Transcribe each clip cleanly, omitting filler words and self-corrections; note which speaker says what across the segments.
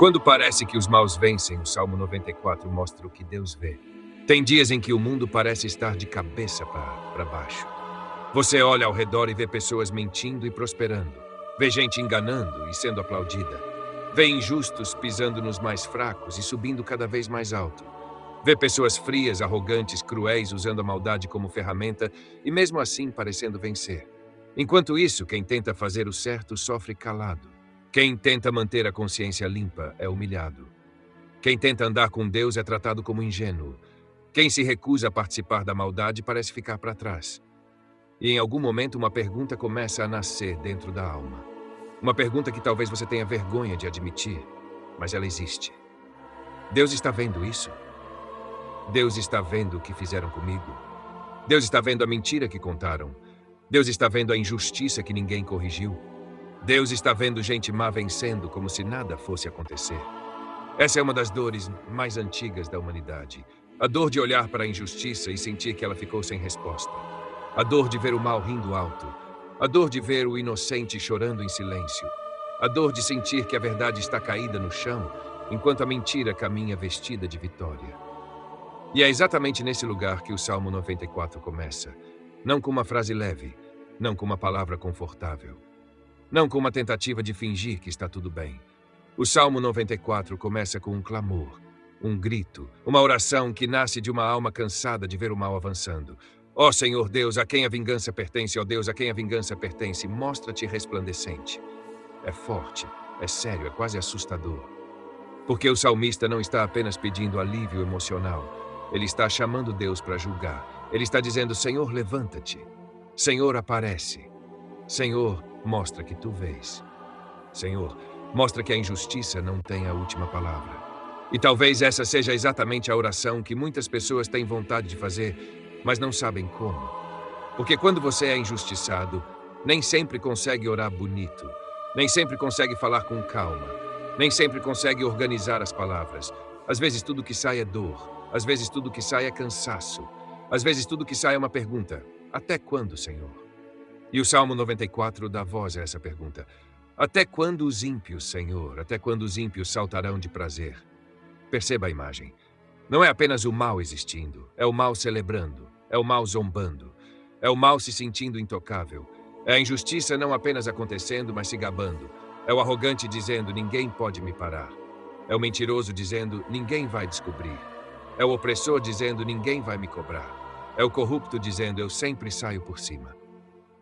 Speaker 1: Quando parece que os maus vencem, o Salmo 94 mostra o que Deus vê. Tem dias em que o mundo parece estar de cabeça para baixo. Você olha ao redor e vê pessoas mentindo e prosperando. Vê gente enganando e sendo aplaudida. Vê injustos pisando nos mais fracos e subindo cada vez mais alto. Vê pessoas frias, arrogantes, cruéis, usando a maldade como ferramenta e mesmo assim parecendo vencer. Enquanto isso, quem tenta fazer o certo sofre calado. Quem tenta manter a consciência limpa é humilhado. Quem tenta andar com Deus é tratado como ingênuo. Quem se recusa a participar da maldade parece ficar para trás. E em algum momento uma pergunta começa a nascer dentro da alma. Uma pergunta que talvez você tenha vergonha de admitir, mas ela existe. Deus está vendo isso? Deus está vendo o que fizeram comigo? Deus está vendo a mentira que contaram? Deus está vendo a injustiça que ninguém corrigiu? Deus está vendo gente má vencendo como se nada fosse acontecer? Essa é uma das dores mais antigas da humanidade. A dor de olhar para a injustiça e sentir que ela ficou sem resposta. A dor de ver o mal rindo alto. A dor de ver o inocente chorando em silêncio. A dor de sentir que a verdade está caída no chão, enquanto a mentira caminha vestida de vitória. E é exatamente nesse lugar que o Salmo 94 começa. Não com uma frase leve, não com uma palavra confortável. Não com uma tentativa de fingir que está tudo bem. O Salmo 94 começa com um clamor, um grito, uma oração que nasce de uma alma cansada de ver o mal avançando. Ó Senhor Deus, a quem a vingança pertence, ó Deus, a quem a vingança pertence, mostra-te resplandecente. É forte, é sério, é quase assustador. Porque o salmista não está apenas pedindo alívio emocional, ele está chamando Deus para julgar. Ele está dizendo, Senhor, levanta-te. Senhor, aparece. Senhor, mostra que tu vês. Senhor, mostra que a injustiça não tem a última palavra. E talvez essa seja exatamente a oração que muitas pessoas têm vontade de fazer, mas não sabem como. Porque quando você é injustiçado, nem sempre consegue orar bonito, nem sempre consegue falar com calma, nem sempre consegue organizar as palavras. Às vezes tudo que sai é dor, às vezes tudo que sai é cansaço, às vezes tudo que sai é uma pergunta: até quando, Senhor? E o Salmo 94 dá voz a essa pergunta. Até quando os ímpios, Senhor? Até quando os ímpios saltarão de prazer? Perceba a imagem. Não é apenas o mal existindo, é o mal celebrando, é o mal zombando, é o mal se sentindo intocável, é a injustiça não apenas acontecendo, mas se gabando, é o arrogante dizendo, ninguém pode me parar, é o mentiroso dizendo, ninguém vai descobrir, é o opressor dizendo, ninguém vai me cobrar, é o corrupto dizendo, eu sempre saio por cima.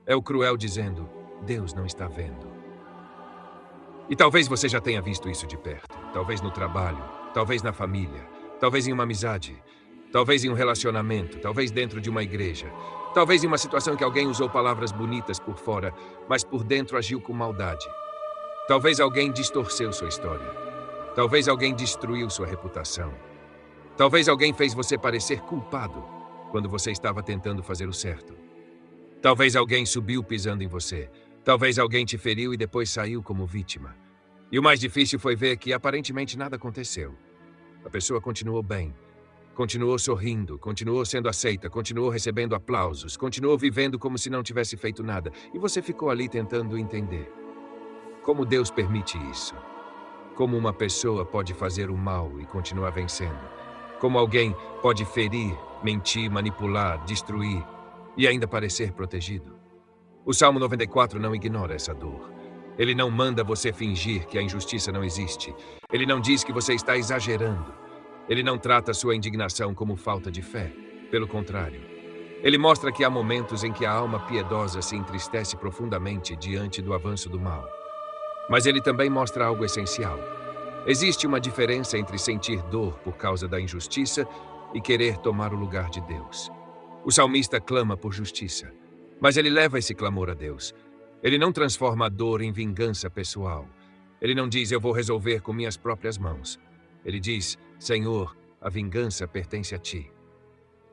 Speaker 1: É o cruel dizendo, Deus não está vendo. E talvez você já tenha visto isso de perto. Talvez no trabalho, talvez na família, talvez em uma amizade, talvez em um relacionamento, talvez dentro de uma igreja, talvez em uma situação que alguém usou palavras bonitas por fora, mas por dentro agiu com maldade. Talvez alguém distorceu sua história. Talvez alguém destruiu sua reputação. Talvez alguém fez você parecer culpado quando você estava tentando fazer o certo. Talvez alguém subiu pisando em você. Talvez alguém te feriu e depois saiu como vítima. E o mais difícil foi ver que aparentemente nada aconteceu. A pessoa continuou bem, continuou sorrindo, continuou sendo aceita, continuou recebendo aplausos, continuou vivendo como se não tivesse feito nada. E você ficou ali tentando entender. Como Deus permite isso? Como uma pessoa pode fazer o mal e continuar vencendo? Como alguém pode ferir, mentir, manipular, destruir e ainda parecer protegido? O Salmo 94 não ignora essa dor. Ele não manda você fingir que a injustiça não existe. Ele não diz que você está exagerando. Ele não trata sua indignação como falta de fé. Pelo contrário. Ele mostra que há momentos em que a alma piedosa se entristece profundamente diante do avanço do mal. Mas ele também mostra algo essencial. Existe uma diferença entre sentir dor por causa da injustiça e querer tomar o lugar de Deus. O salmista clama por justiça, mas ele leva esse clamor a Deus. Ele não transforma a dor em vingança pessoal. Ele não diz, eu vou resolver com minhas próprias mãos. Ele diz, Senhor, a vingança pertence a ti.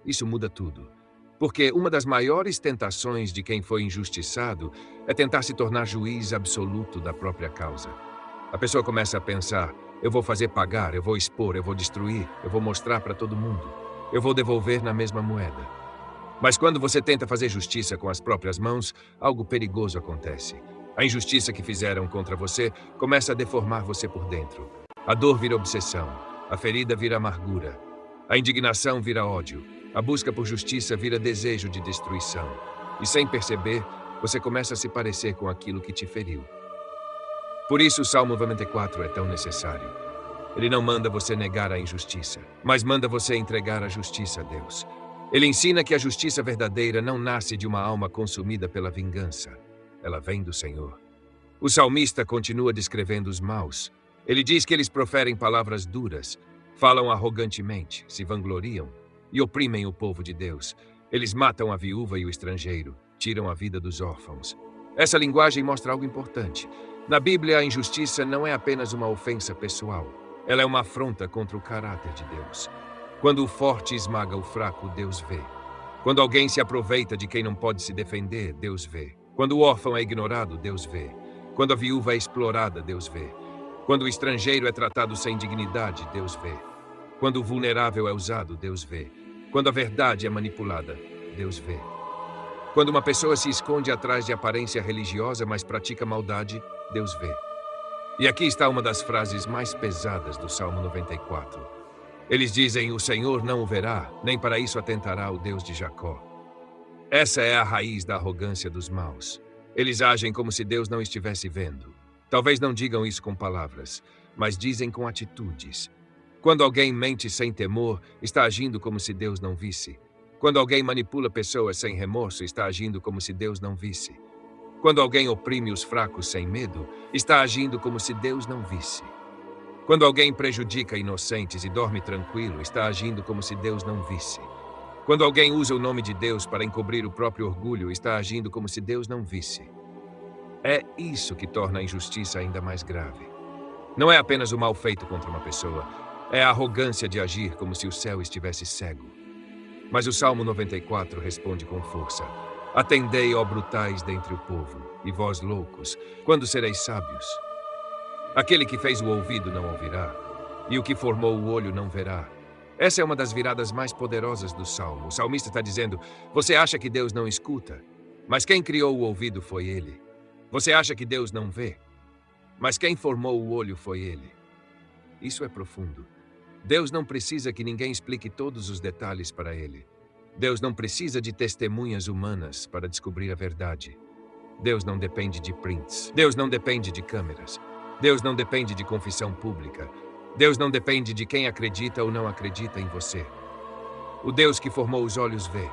Speaker 1: Isso muda tudo. Porque uma das maiores tentações de quem foi injustiçado é tentar se tornar juiz absoluto da própria causa. A pessoa começa a pensar, eu vou fazer pagar, eu vou expor, eu vou destruir, eu vou mostrar para todo mundo, eu vou devolver na mesma moeda. Mas quando você tenta fazer justiça com as próprias mãos, algo perigoso acontece. A injustiça que fizeram contra você começa a deformar você por dentro. A dor vira obsessão, a ferida vira amargura, a indignação vira ódio, a busca por justiça vira desejo de destruição. E sem perceber, você começa a se parecer com aquilo que te feriu. Por isso o Salmo 94 é tão necessário. Ele não manda você negar a injustiça, mas manda você entregar a justiça a Deus. Ele ensina que a justiça verdadeira não nasce de uma alma consumida pela vingança. Ela vem do Senhor. O salmista continua descrevendo os maus. Ele diz que eles proferem palavras duras, falam arrogantemente, se vangloriam e oprimem o povo de Deus. Eles matam a viúva e o estrangeiro, tiram a vida dos órfãos. Essa linguagem mostra algo importante. Na Bíblia, a injustiça não é apenas uma ofensa pessoal. Ela é uma afronta contra o caráter de Deus. Quando o forte esmaga o fraco, Deus vê. Quando alguém se aproveita de quem não pode se defender, Deus vê. Quando o órfão é ignorado, Deus vê. Quando a viúva é explorada, Deus vê. Quando o estrangeiro é tratado sem dignidade, Deus vê. Quando o vulnerável é usado, Deus vê. Quando a verdade é manipulada, Deus vê. Quando uma pessoa se esconde atrás de aparência religiosa, mas pratica maldade, Deus vê. E aqui está uma das frases mais pesadas do Salmo 94. Eles dizem, o Senhor não o verá, nem para isso atentará o Deus de Jacó. Essa é a raiz da arrogância dos maus. Eles agem como se Deus não estivesse vendo. Talvez não digam isso com palavras, mas dizem com atitudes. Quando alguém mente sem temor, está agindo como se Deus não visse. Quando alguém manipula pessoas sem remorso, está agindo como se Deus não visse. Quando alguém oprime os fracos sem medo, está agindo como se Deus não visse. Quando alguém prejudica inocentes e dorme tranquilo, está agindo como se Deus não visse. Quando alguém usa o nome de Deus para encobrir o próprio orgulho, está agindo como se Deus não visse. É isso que torna a injustiça ainda mais grave. Não é apenas o mal feito contra uma pessoa, é a arrogância de agir como se o céu estivesse cego. Mas o Salmo 94 responde com força. Atendei, ó brutais dentre o povo, e vós loucos, quando sereis sábios? Aquele que fez o ouvido não ouvirá, e o que formou o olho não verá. Essa é uma das viradas mais poderosas do Salmo. O salmista está dizendo, você acha que Deus não escuta, mas quem criou o ouvido foi Ele. Você acha que Deus não vê, mas quem formou o olho foi Ele. Isso é profundo. Deus não precisa que ninguém explique todos os detalhes para Ele. Deus não precisa de testemunhas humanas para descobrir a verdade. Deus não depende de prints. Deus não depende de câmeras. Deus não depende de confissão pública. Deus não depende de quem acredita ou não acredita em você. O Deus que formou os olhos vê.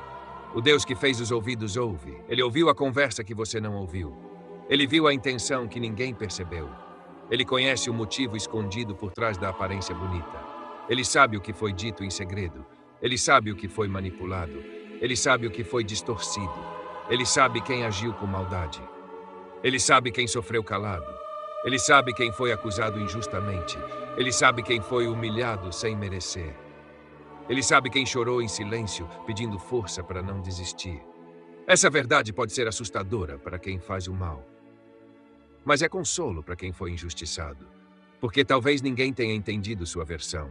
Speaker 1: O Deus que fez os ouvidos ouve. Ele ouviu a conversa que você não ouviu. Ele viu a intenção que ninguém percebeu. Ele conhece o motivo escondido por trás da aparência bonita. Ele sabe o que foi dito em segredo. Ele sabe o que foi manipulado. Ele sabe o que foi distorcido. Ele sabe quem agiu com maldade. Ele sabe quem sofreu calado. Ele sabe quem foi acusado injustamente. Ele sabe quem foi humilhado sem merecer. Ele sabe quem chorou em silêncio, pedindo força para não desistir. Essa verdade pode ser assustadora para quem faz o mal. Mas é consolo para quem foi injustiçado. Porque talvez ninguém tenha entendido sua versão.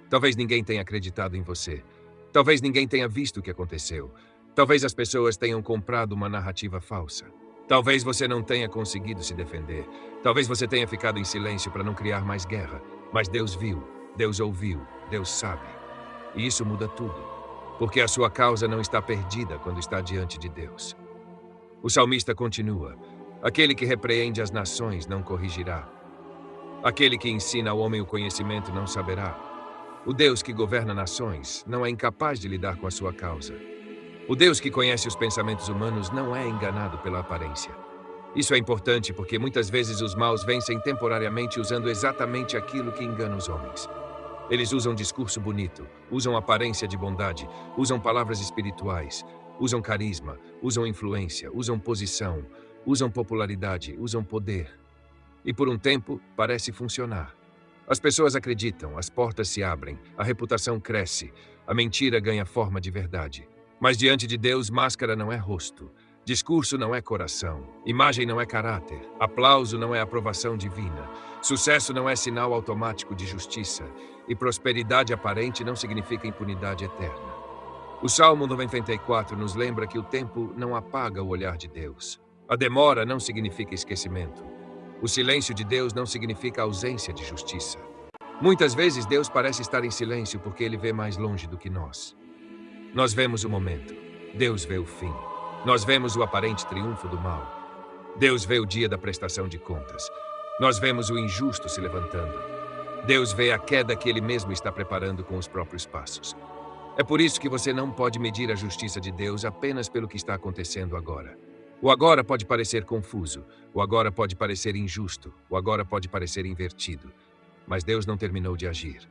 Speaker 1: Talvez ninguém tenha acreditado em você. Talvez ninguém tenha visto o que aconteceu. Talvez as pessoas tenham comprado uma narrativa falsa. Talvez você não tenha conseguido se defender. Talvez você tenha ficado em silêncio para não criar mais guerra. Mas Deus viu, Deus ouviu, Deus sabe. E isso muda tudo. Porque a sua causa não está perdida quando está diante de Deus. O salmista continua. Aquele que repreende as nações não corrigirá. Aquele que ensina ao homem o conhecimento não saberá. O Deus que governa nações não é incapaz de lidar com a sua causa. O Deus que conhece os pensamentos humanos não é enganado pela aparência. Isso é importante porque muitas vezes os maus vencem temporariamente usando exatamente aquilo que engana os homens. Eles usam discurso bonito, usam aparência de bondade, usam palavras espirituais, usam carisma, usam influência, usam posição, usam popularidade, usam poder. E por um tempo, parece funcionar. As pessoas acreditam, as portas se abrem, a reputação cresce, a mentira ganha forma de verdade. Mas diante de Deus, máscara não é rosto, discurso não é coração, imagem não é caráter, aplauso não é aprovação divina, sucesso não é sinal automático de justiça, e prosperidade aparente não significa impunidade eterna. O Salmo 94 nos lembra que o tempo não apaga o olhar de Deus. A demora não significa esquecimento. O silêncio de Deus não significa ausência de justiça. Muitas vezes Deus parece estar em silêncio porque Ele vê mais longe do que nós. Nós vemos o momento, Deus vê o fim. Nós vemos o aparente triunfo do mal. Deus vê o dia da prestação de contas. Nós vemos o injusto se levantando. Deus vê a queda que Ele mesmo está preparando com os próprios passos. É por isso que você não pode medir a justiça de Deus apenas pelo que está acontecendo agora. O agora pode parecer confuso, o agora pode parecer injusto, o agora pode parecer invertido. Mas Deus não terminou de agir.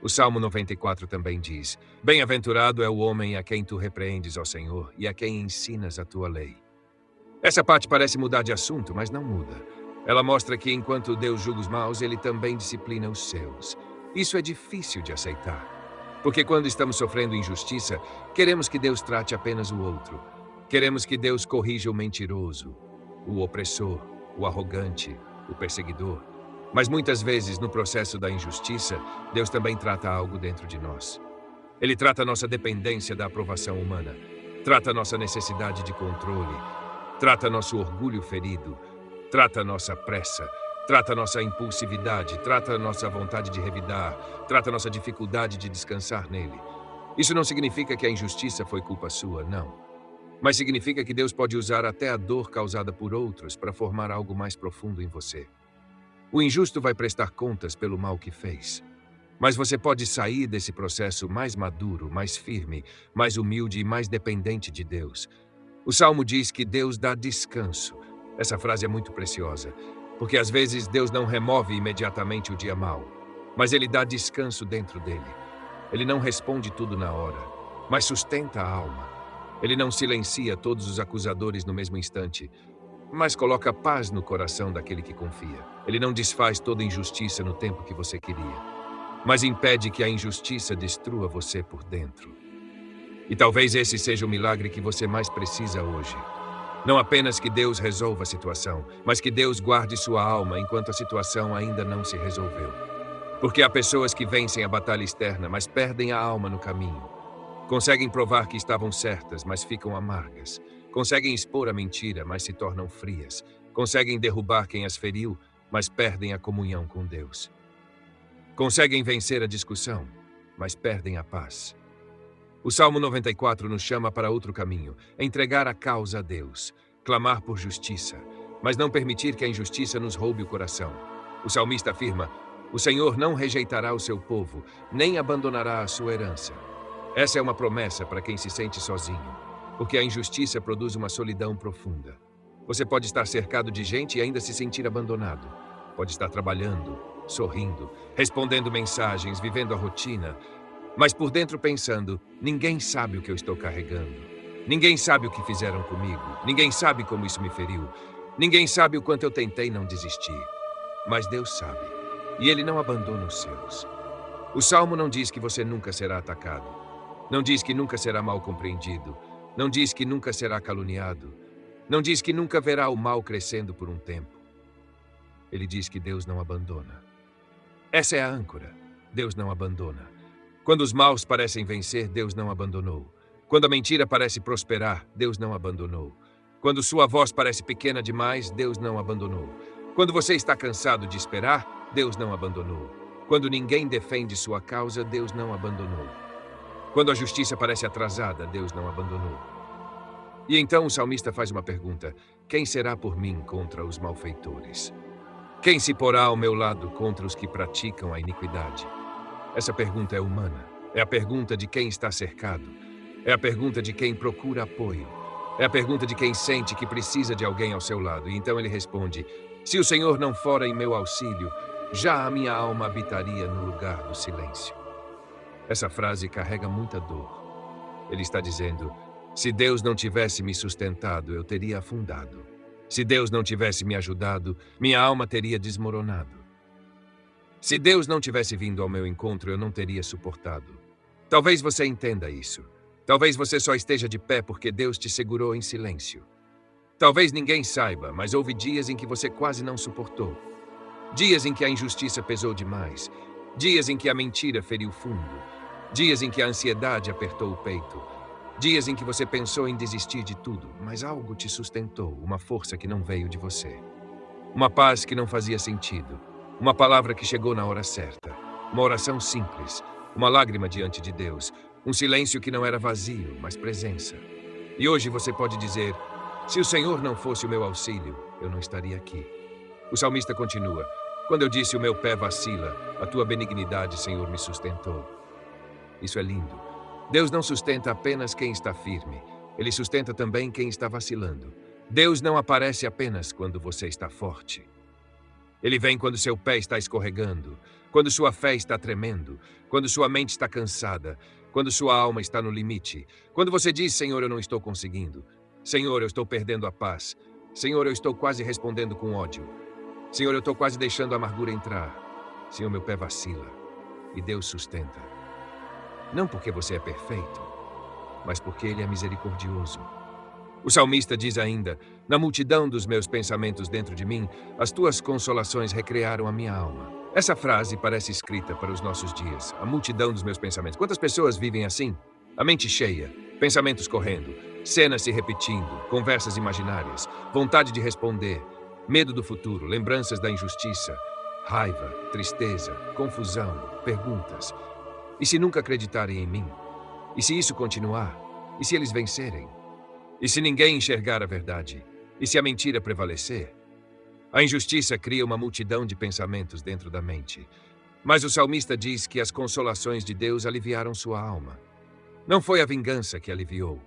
Speaker 1: O Salmo 94 também diz: Bem-aventurado é o homem a quem tu repreendes, ó Senhor, e a quem ensinas a tua lei. Essa parte parece mudar de assunto, mas não muda. Ela mostra que enquanto Deus julga os maus, Ele também disciplina os seus. Isso é difícil de aceitar. Porque quando estamos sofrendo injustiça, queremos que Deus trate apenas o outro. Queremos que Deus corrija o mentiroso, o opressor, o arrogante, o perseguidor. Mas muitas vezes, no processo da injustiça, Deus também trata algo dentro de nós. Ele trata nossa dependência da aprovação humana, trata nossa necessidade de controle, trata nosso orgulho ferido, trata nossa pressa, trata nossa impulsividade, trata nossa vontade de revidar, trata nossa dificuldade de descansar nele. Isso não significa que a injustiça foi culpa sua, não. Mas significa que Deus pode usar até a dor causada por outros para formar algo mais profundo em você. O injusto vai prestar contas pelo mal que fez. Mas você pode sair desse processo mais maduro, mais firme, mais humilde e mais dependente de Deus. O Salmo diz que Deus dá descanso. Essa frase é muito preciosa, porque às vezes Deus não remove imediatamente o dia mau, mas Ele dá descanso dentro dele. Ele não responde tudo na hora, mas sustenta a alma. Ele não silencia todos os acusadores no mesmo instante, mas coloca paz no coração daquele que confia. Ele não desfaz toda injustiça no tempo que você queria, mas impede que a injustiça destrua você por dentro. E talvez esse seja o milagre que você mais precisa hoje. Não apenas que Deus resolva a situação, mas que Deus guarde sua alma enquanto a situação ainda não se resolveu. Porque há pessoas que vencem a batalha externa, mas perdem a alma no caminho. Conseguem provar que estavam certas, mas ficam amargas. Conseguem expor a mentira, mas se tornam frias. Conseguem derrubar quem as feriu, mas perdem a comunhão com Deus. Conseguem vencer a discussão, mas perdem a paz. O Salmo 94 nos chama para outro caminho, entregar a causa a Deus, clamar por justiça, mas não permitir que a injustiça nos roube o coração. O salmista afirma: o Senhor não rejeitará o seu povo, nem abandonará a sua herança. Essa é uma promessa para quem se sente sozinho, porque a injustiça produz uma solidão profunda. Você pode estar cercado de gente e ainda se sentir abandonado. Pode estar trabalhando, sorrindo, respondendo mensagens, vivendo a rotina, mas por dentro pensando: ninguém sabe o que eu estou carregando. Ninguém sabe o que fizeram comigo. Ninguém sabe como isso me feriu. Ninguém sabe o quanto eu tentei não desistir. Mas Deus sabe, e Ele não abandona os seus. O Salmo não diz que você nunca será atacado. Não diz que nunca será mal compreendido. Não diz que nunca será caluniado. Não diz que nunca verá o mal crescendo por um tempo. Ele diz que Deus não abandona. Essa é a âncora. Deus não abandona. Quando os maus parecem vencer, Deus não abandonou. Quando a mentira parece prosperar, Deus não abandonou. Quando sua voz parece pequena demais, Deus não abandonou. Quando você está cansado de esperar, Deus não abandonou. Quando ninguém defende sua causa, Deus não abandonou. Quando a justiça parece atrasada, Deus não abandonou. E então o salmista faz uma pergunta: quem será por mim contra os malfeitores? Quem se porá ao meu lado contra os que praticam a iniquidade? Essa pergunta é humana. É a pergunta de quem está cercado. É a pergunta de quem procura apoio. É a pergunta de quem sente que precisa de alguém ao seu lado. E então ele responde: se o Senhor não fora em meu auxílio, já a minha alma habitaria no lugar do silêncio. Essa frase carrega muita dor. Ele está dizendo: se Deus não tivesse me sustentado, eu teria afundado. Se Deus não tivesse me ajudado, minha alma teria desmoronado. Se Deus não tivesse vindo ao meu encontro, eu não teria suportado. Talvez você entenda isso. Talvez você só esteja de pé porque Deus te segurou em silêncio. Talvez ninguém saiba, mas houve dias em que você quase não suportou. Dias em que a injustiça pesou demais. Dias em que a mentira feriu fundo. Dias em que a ansiedade apertou o peito. Dias em que você pensou em desistir de tudo, mas algo te sustentou, uma força que não veio de você. Uma paz que não fazia sentido. Uma palavra que chegou na hora certa. Uma oração simples. Uma lágrima diante de Deus. Um silêncio que não era vazio, mas presença. E hoje você pode dizer: se o Senhor não fosse o meu auxílio, eu não estaria aqui. O salmista continua: quando eu disse o meu pé vacila, a tua benignidade, Senhor, me sustentou. Isso é lindo. Deus não sustenta apenas quem está firme. Ele sustenta também quem está vacilando. Deus não aparece apenas quando você está forte. Ele vem quando seu pé está escorregando, quando sua fé está tremendo, quando sua mente está cansada, quando sua alma está no limite. Quando você diz: Senhor, eu não estou conseguindo. Senhor, eu estou perdendo a paz. Senhor, eu estou quase respondendo com ódio. Senhor, eu estou quase deixando a amargura entrar. Senhor, meu pé vacila. E Deus sustenta. Não porque você é perfeito, mas porque Ele é misericordioso. O salmista diz ainda: na multidão dos meus pensamentos dentro de mim, as tuas consolações recrearam a minha alma. Essa frase parece escrita para os nossos dias. A multidão dos meus pensamentos. Quantas pessoas vivem assim? A mente cheia, pensamentos correndo, cenas se repetindo, conversas imaginárias, vontade de responder, medo do futuro, lembranças da injustiça, raiva, tristeza, confusão, perguntas. E se nunca acreditarem em mim? E se isso continuar? E se eles vencerem? E se ninguém enxergar a verdade? E se a mentira prevalecer? A injustiça cria uma multidão de pensamentos dentro da mente. Mas o salmista diz que as consolações de Deus aliviaram sua alma. Não foi a vingança que aliviou.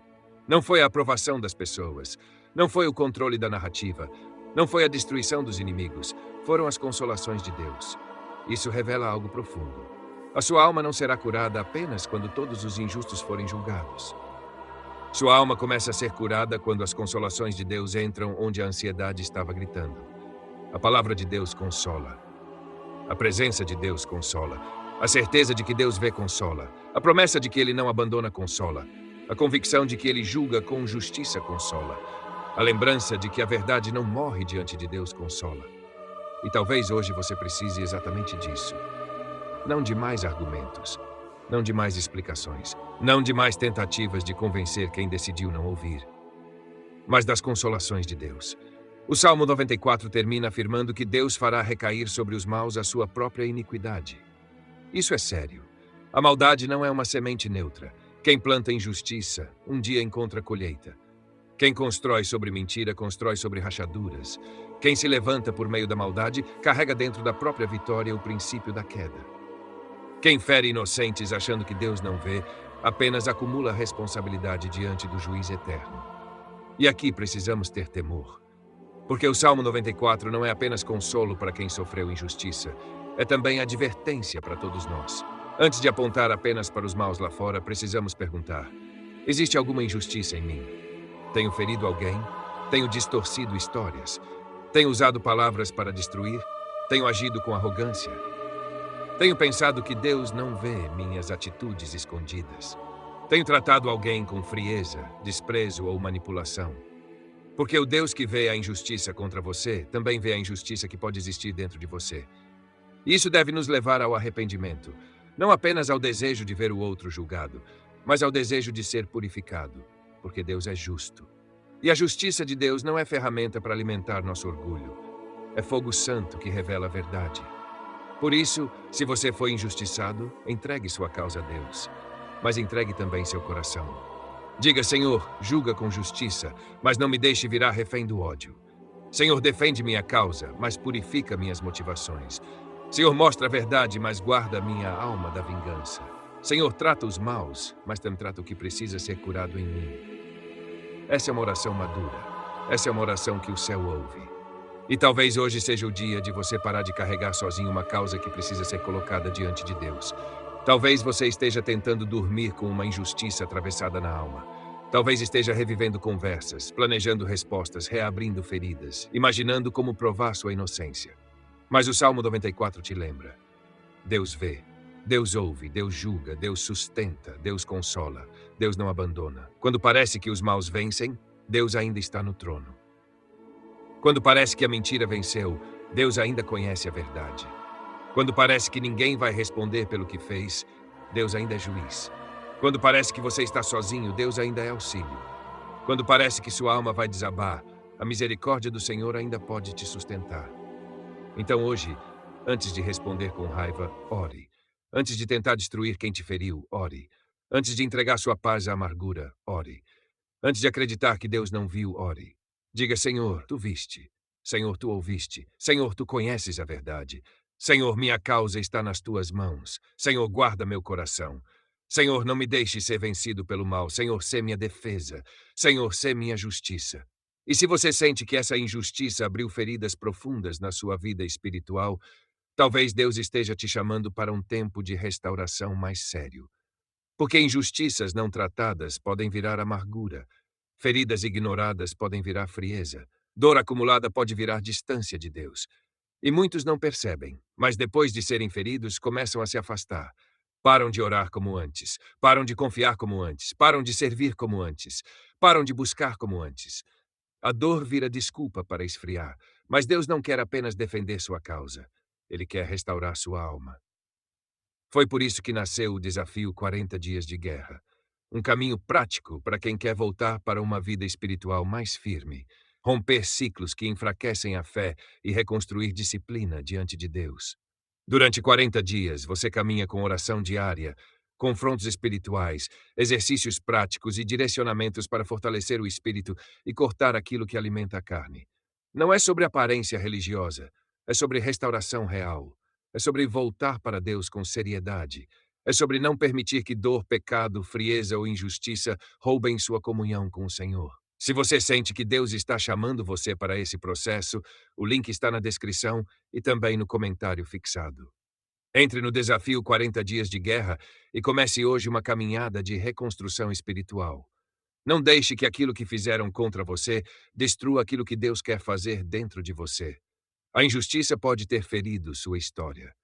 Speaker 1: Não foi a aprovação das pessoas. Não foi o controle da narrativa. Não foi a destruição dos inimigos. Foram as consolações de Deus. Isso revela algo profundo. A sua alma não será curada apenas quando todos os injustos forem julgados. Sua alma começa a ser curada quando as consolações de Deus entram onde a ansiedade estava gritando. A palavra de Deus consola. A presença de Deus consola. A certeza de que Deus vê consola. A promessa de que Ele não abandona consola. A convicção de que Ele julga com justiça consola. A lembrança de que a verdade não morre diante de Deus consola. E talvez hoje você precise exatamente disso. Não de mais argumentos, não de mais explicações, não de mais tentativas de convencer quem decidiu não ouvir, mas das consolações de Deus. O Salmo 94 termina afirmando que Deus fará recair sobre os maus a sua própria iniquidade. Isso é sério. A maldade não é uma semente neutra. Quem planta injustiça, um dia encontra colheita. Quem constrói sobre mentira, constrói sobre rachaduras. Quem se levanta por meio da maldade, carrega dentro da própria vitória o princípio da queda. Quem fere inocentes achando que Deus não vê, apenas acumula responsabilidade diante do juiz eterno. E aqui precisamos ter temor. Porque o Salmo 94 não é apenas consolo para quem sofreu injustiça, é também advertência para todos nós. Antes de apontar apenas para os maus lá fora, precisamos perguntar: existe alguma injustiça em mim? Tenho ferido alguém? Tenho distorcido histórias? Tenho usado palavras para destruir? Tenho agido com arrogância? Tenho pensado que Deus não vê minhas atitudes escondidas? Tenho tratado alguém com frieza, desprezo ou manipulação? Porque o Deus que vê a injustiça contra você também vê a injustiça que pode existir dentro de você. Isso deve nos levar ao arrependimento, não apenas ao desejo de ver o outro julgado, mas ao desejo de ser purificado, porque Deus é justo. E a justiça de Deus não é ferramenta para alimentar nosso orgulho. É fogo santo que revela a verdade. Por isso, se você foi injustiçado, entregue sua causa a Deus, mas entregue também seu coração. Diga: Senhor, julga com justiça, mas não me deixe virar refém do ódio. Senhor, defende minha causa, mas purifica minhas motivações. Senhor, mostra a verdade, mas guarda minha alma da vingança. Senhor, trata os maus, mas também trata o que precisa ser curado em mim. Essa é uma oração madura. Essa é uma oração que o céu ouve. E talvez hoje seja o dia de você parar de carregar sozinho uma causa que precisa ser colocada diante de Deus. Talvez você esteja tentando dormir com uma injustiça atravessada na alma. Talvez esteja revivendo conversas, planejando respostas, reabrindo feridas, imaginando como provar sua inocência. Mas o Salmo 94 te lembra: Deus vê, Deus ouve, Deus julga, Deus sustenta, Deus consola, Deus não abandona. Quando parece que os maus vencem, Deus ainda está no trono. Quando parece que a mentira venceu, Deus ainda conhece a verdade. Quando parece que ninguém vai responder pelo que fez, Deus ainda é juiz. Quando parece que você está sozinho, Deus ainda é auxílio. Quando parece que sua alma vai desabar, a misericórdia do Senhor ainda pode te sustentar. Então hoje, Antes de responder com raiva, ore. Antes de tentar destruir quem te feriu, ore. Antes de entregar sua paz à amargura, ore. Antes de acreditar que Deus não viu, ore. Diga: Senhor, tu viste. Senhor, tu ouviste. Senhor, tu conheces a verdade. Senhor, minha causa está nas tuas mãos. Senhor, guarda meu coração. Senhor, não me deixe ser vencido pelo mal. Senhor, sê minha defesa. Senhor, sê minha justiça. E se você sente que essa injustiça abriu feridas profundas na sua vida espiritual, talvez Deus esteja te chamando para um tempo de restauração mais sério. Porque injustiças não tratadas podem virar amargura, feridas ignoradas podem virar frieza, dor acumulada pode virar distância de Deus. E muitos não percebem, mas depois de serem feridos, começam a se afastar. Param de orar como antes, param de confiar como antes, param de servir como antes, param de buscar como antes. A dor vira desculpa para esfriar, mas Deus não quer apenas defender sua causa. Ele quer restaurar sua alma. Foi por isso que nasceu o desafio 40 dias de guerra. Um caminho prático para quem quer voltar para uma vida espiritual mais firme, romper ciclos que enfraquecem a fé e reconstruir disciplina diante de Deus. Durante 40 dias, você caminha com oração diária, confrontos espirituais, exercícios práticos e direcionamentos para fortalecer o espírito e cortar aquilo que alimenta a carne. Não é sobre aparência religiosa, é sobre restauração real. É sobre voltar para Deus com seriedade. É sobre não permitir que dor, pecado, frieza ou injustiça roubem sua comunhão com o Senhor. Se você sente que Deus está chamando você para esse processo, o link está na descrição e também no comentário fixado. Entre no desafio 40 dias de guerra e comece hoje uma caminhada de reconstrução espiritual. Não deixe que aquilo que fizeram contra você destrua aquilo que Deus quer fazer dentro de você. A injustiça pode ter ferido sua história,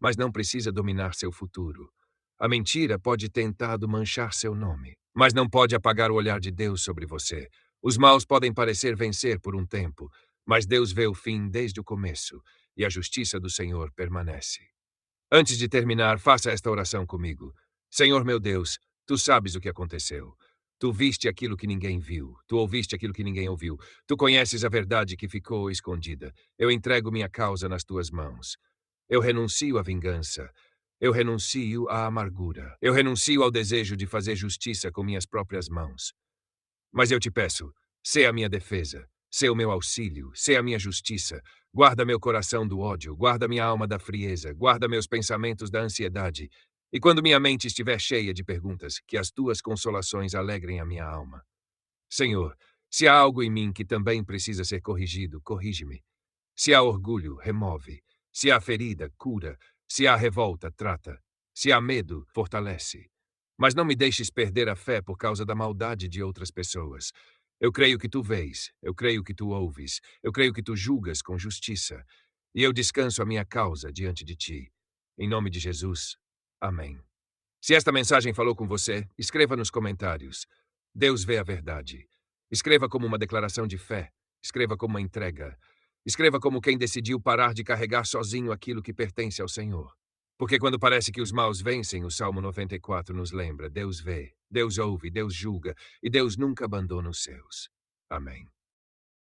Speaker 1: mas não precisa dominar seu futuro. A mentira pode tentado manchar seu nome, mas não pode apagar o olhar de Deus sobre você. Os maus podem parecer vencer por um tempo, mas Deus vê o fim desde o começo, e a justiça do Senhor permanece. Antes de terminar, faça esta oração comigo. Senhor meu Deus, tu sabes o que aconteceu. Tu viste aquilo que ninguém viu. Tu ouviste aquilo que ninguém ouviu. Tu conheces a verdade que ficou escondida. Eu entrego minha causa nas tuas mãos. Eu renuncio à vingança. Eu renuncio à amargura. Eu renuncio ao desejo de fazer justiça com minhas próprias mãos. Mas eu te peço, sê a minha defesa, sê o meu auxílio, sê a minha justiça. Guarda meu coração do ódio, guarda minha alma da frieza, guarda meus pensamentos da ansiedade. E quando minha mente estiver cheia de perguntas, que as tuas consolações alegrem a minha alma. Senhor, se há algo em mim que também precisa ser corrigido, corrige-me. Se há orgulho, remove. Se há ferida, cura. Se há revolta, trata. Se há medo, fortalece. Mas não me deixes perder a fé por causa da maldade de outras pessoas. Eu creio que tu vês, eu creio que tu ouves, eu creio que tu julgas com justiça. E eu descanso a minha causa diante de ti. Em nome de Jesus. Amém. Se esta mensagem falou com você, escreva nos comentários. Deus vê a verdade. Escreva como uma declaração de fé. Escreva como uma entrega. Escreva como quem decidiu parar de carregar sozinho aquilo que pertence ao Senhor. Porque quando parece que os maus vencem, o Salmo 94 nos lembra: Deus vê, Deus ouve, Deus julga, e Deus nunca abandona os seus. Amém.